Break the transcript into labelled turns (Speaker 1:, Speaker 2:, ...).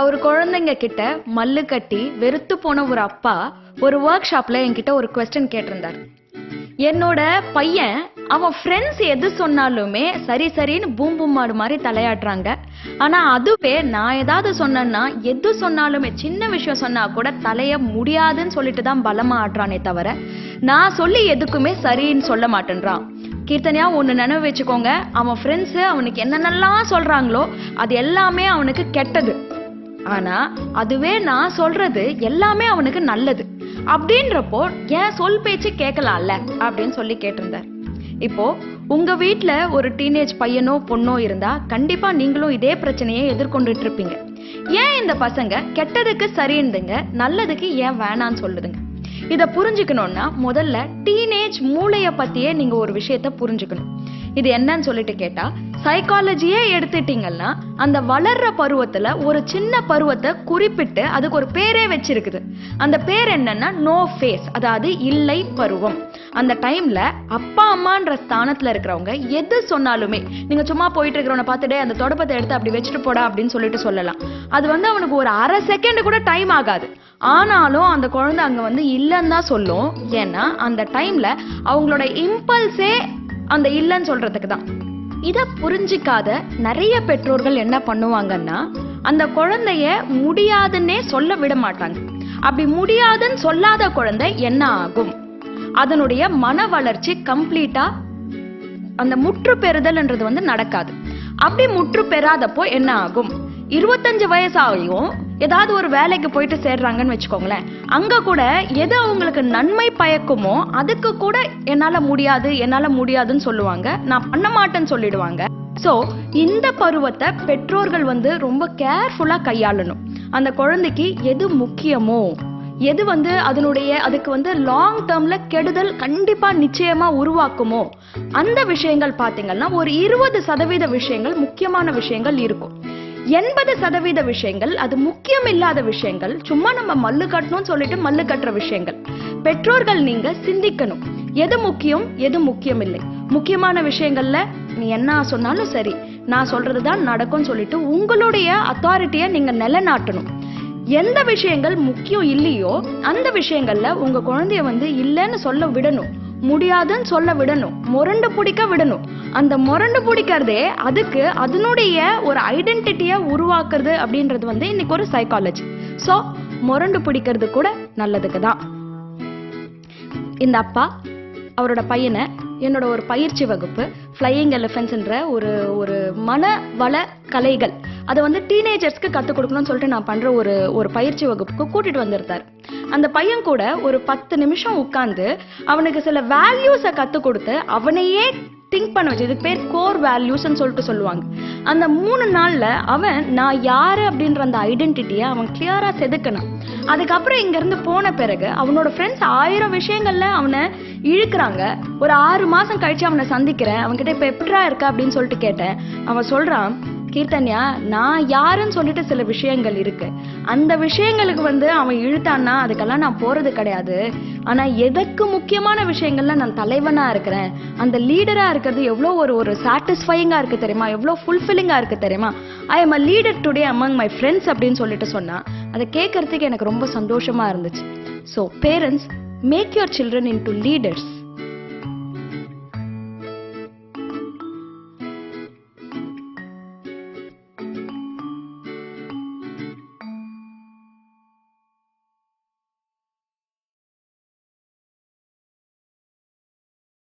Speaker 1: ஒரு குழந்தைங்க கிட்ட மல்லு கட்டி வெறுத்து போன ஒரு அப்பா ஒரு ஒர்க் ஷாப்ல என்கிட்ட ஒரு கொஸ்டின் கேட்டிருந்தார். என்னோட பையன் அவன் ஃப்ரெண்ட்ஸ் எது சொன்னாலுமே சரி சரின்னு பூம் பூம் மாடு மாதிரி தலையாடுறாங்க. ஆனா அதுவே நான் ஏதாவது சொன்னேன்னா எது சொன்னாலுமே சின்ன விஷயம் சொன்னா கூட தலைய முடியாதுன்னு சொல்லிட்டு தான் பலமா ஆடுறானே தவிர நான் சொல்லி எதுக்குமே சரின்னு சொல்ல மாட்டேன்றான். கீர்த்தனையா ஒண்ணு நினைவு வச்சுக்கோங்க, அவன் ஃப்ரெண்ட்ஸ் அவனுக்கு என்னென்னலாம் சொல்றாங்களோ அது எல்லாமே அவனுக்கு கெட்டது. ஆனா அதுவே நான் சொல்றது எல்லாமே அவனுக்கு நல்லது. அப்படின்றப்போ ஏன் சொல் பேச்சு கேட்கலாம்ல அப்படின்னு சொல்லி கேட்டிருந்தார். இப்போ உங்க வீட்டுல ஒரு டீனேஜ் பையனோ பொண்ணோ இருந்தா கண்டிப்பா நீங்களும் இதே பிரச்சனையை எதிர்கொண்டுட்டு இருப்பீங்க. ஏன் இந்த பசங்க கெட்டதுக்கு சரிந்துங்க, நல்லதுக்கு ஏன் வேணான்னு சொல்லுதுங்க? இத புரிஞ்சுக்கணும்னா முதல்ல டீனேஜ் மூளைய பத்தியே நீங்க ஒரு விஷயத்த புரிஞ்சுக்கணும். இது என்னன்னு சொல்லிட்டு கேட்டா, சைக்காலஜியே எடுத்துட்டீங்கன்னா அந்த வளர்ற பருவத்துல ஒரு சின்ன பருவத்தை குறிப்பிட்டு அதுக்கு ஒரு பேரே வச்சிருக்குது. அந்த பேர் என்னன்னா நோ ஃபேஸ், அதாவது இல்லை பருவம். அந்த டைம்ல அப்பா அம்மான்ற ஸ்தானத்துல இருக்கிறவங்க எது சொன்னாலுமே நீங்க சும்மா போயிட்டு இருக்கிறவனை பார்த்துட்டே அந்த தொடப்பத்தை எடுத்து அப்படி வச்சுட்டு போடா அப்படின்னு சொல்லிட்டு சொல்லலாம். அது அவனுக்கு ஒரு அரை செகண்ட் கூட டைம் ஆகாது. ஆனாலும் அந்த குழந்தை அங்க இல்லைன்னு தான் சொல்லும். ஏன்னா அந்த டைம்ல அவங்களோட இம்பல்ஸே அந்த இல்லைன்னு சொல்றதுக்கு தான். இத புரிஞ்சிக்காத நிறைய பெற்றோர்கள் என்ன பண்ணுவாங்கன்னா அந்த குழந்தைய முடியாதுன்னே சொல்ல விட மாட்டாங்க. அப்படி முடியாதுன்னு சொல்லாத குழந்தை என்ன ஆகும், அதனுடைய மன வளர்ச்சி கம்ப்ளீட்டா அந்த முற்று பெறுதல்ன்றது நடக்காது. அப்படி முற்று பெறாதப்போ என்ன ஆகும், 25 வயசாகியும் ஏதாவது ஒரு வேலைக்கு போயிட்டு சேர்றாங்கன்னு வச்சுக்கோங்களேன், அங்க கூட எது அவங்களுக்கு நன்மை பயக்குமோ அதுக்கு கூட என்னால முடியாதுன்னு சொல்லுவாங்க, நான் பண்ண மாட்டேன்னு சொல்லிடுவாங்க. சோ இந்த பருவத்தை பெற்றோர்கள் ரொம்ப கேர்ஃபுல்லா கையாளணும். அந்த குழந்தைக்கு எது முக்கியமோ, எது அதுக்கு லாங் டேர்ம்ல கெடுதல் கண்டிப்பா நிச்சயமா உருவாக்குமோ அந்த விஷயங்கள் பாத்தீங்கன்னா ஒரு 20% விஷயங்கள் முக்கியமான விஷயங்கள் இருக்கும். 80% விஷயங்கள் அது முக்கியம் இல்லாத விஷயங்கள், சும்மா நம்ம மல்லு கட்டணும்னு சொல்லிட்டு மல்லு கட்டுற விஷயங்கள். பெற்றோர்கள் நீங்க சிந்திக்கணும், எது முக்கியம் எது முக்கியம் இல்லை. முக்கியமான விஷயங்கள்ல நீ என்ன சொன்னாலும் சரி, நான் சொல்றதுதான் நடக்கும் சொல்லிட்டு உங்களுடைய அத்தாரிட்டியை நீங்க நிலைநாட்டணும். எந்த விஷயங்கள் முக்கியம் இல்லையோ அந்த விஷயங்கள்ல உங்க குழந்தைய இல்லைன்னு சொல்ல விடணும், முடியாதுன்னு சொல்ல விடணும், முரண்டு பிடிக்க விடணும். அந்த முரண்டு பிடிக்கிறதே அதுக்கு அதனுடைய ஒரு ஐடென்டிட்டியை உருவாக்குறது அப்படின்றது இன்னைக்கு ஒரு சைக்காலஜி. சோ முரண்டு பிடிக்கிறது கூட நல்லதுக்கு தான். இந்த அப்பா அவரோட பையனை என்னோட ஒரு பயிற்சி வகுப்பு ஃப்ளையிங் எலிஃபென்ட்ஸ்ன்ற ஒரு மன வள கலைகள் அதை டீனேஜர்ஸ்க்கு கற்றுக் கொடுக்கணும்னு சொல்லிட்டு நான் பண்ற ஒரு பயிற்சி வகுப்புக்கு கூட்டிட்டு வந்திருந்தார். அந்த பையன் கூட ஒரு 10 நிமிஷம் உட்கார்ந்து அவனுக்கு சில வேல்யூஸை கற்றுக் கொடுத்து அவனையே திங்க் பண்ண வச்சு, இதுக்கு பேர் கோர் வேல்யூஸ்ன்னு சொல்லிட்டு சொல்லுவாங்க. அந்த 3 நாள்ல அவன் நான் யாரு அப்படின்ற அந்த ஐடென்டிட்டியை அவன் கிளியரா செதுக்கணும். அதுக்கப்புறம் இங்க இருந்து போன பிறகு அவனோட ஃப்ரெண்ட்ஸ் 1000 விஷயங்கள்ல அவனை இழுக்கிறாங்க. ஒரு 6 மாசம் கழிச்சு அவனை சந்திக்கிறேன், அவன்கிட்ட இப்ப எப்படிரா இருக்க அப்படின்னு சொல்லிட்டு கேட்டேன். அவன் சொல்றான், கீர்த்தன்யா நான் யாருன்னு சொல்லிட்டு சில விஷயங்கள் இருக்கு, அந்த விஷயங்களுக்கு அவன் இழுத்தான்னா அதுக்கெல்லாம் நான் போறது கிடையாது. ஆனா எதற்கு முக்கியமான விஷயங்கள்ல நான் தலைவனா இருக்கிறேன், அந்த லீடரா இருக்கிறது எவ்வளவு ஒரு சாட்டிஸ்ஃபைங்கா இருக்கு தெரியுமா, எவ்வளவு ஃபுல்ஃபில்லிங்கா இருக்கு தெரியுமா, I am a leader today among my friends அப்படின்னு சொல்லிட்டு சொன்னா அதை கேட்கறதுக்கு எனக்கு ரொம்ப சந்தோஷமா இருந்துச்சு. So parents, make your children into leaders.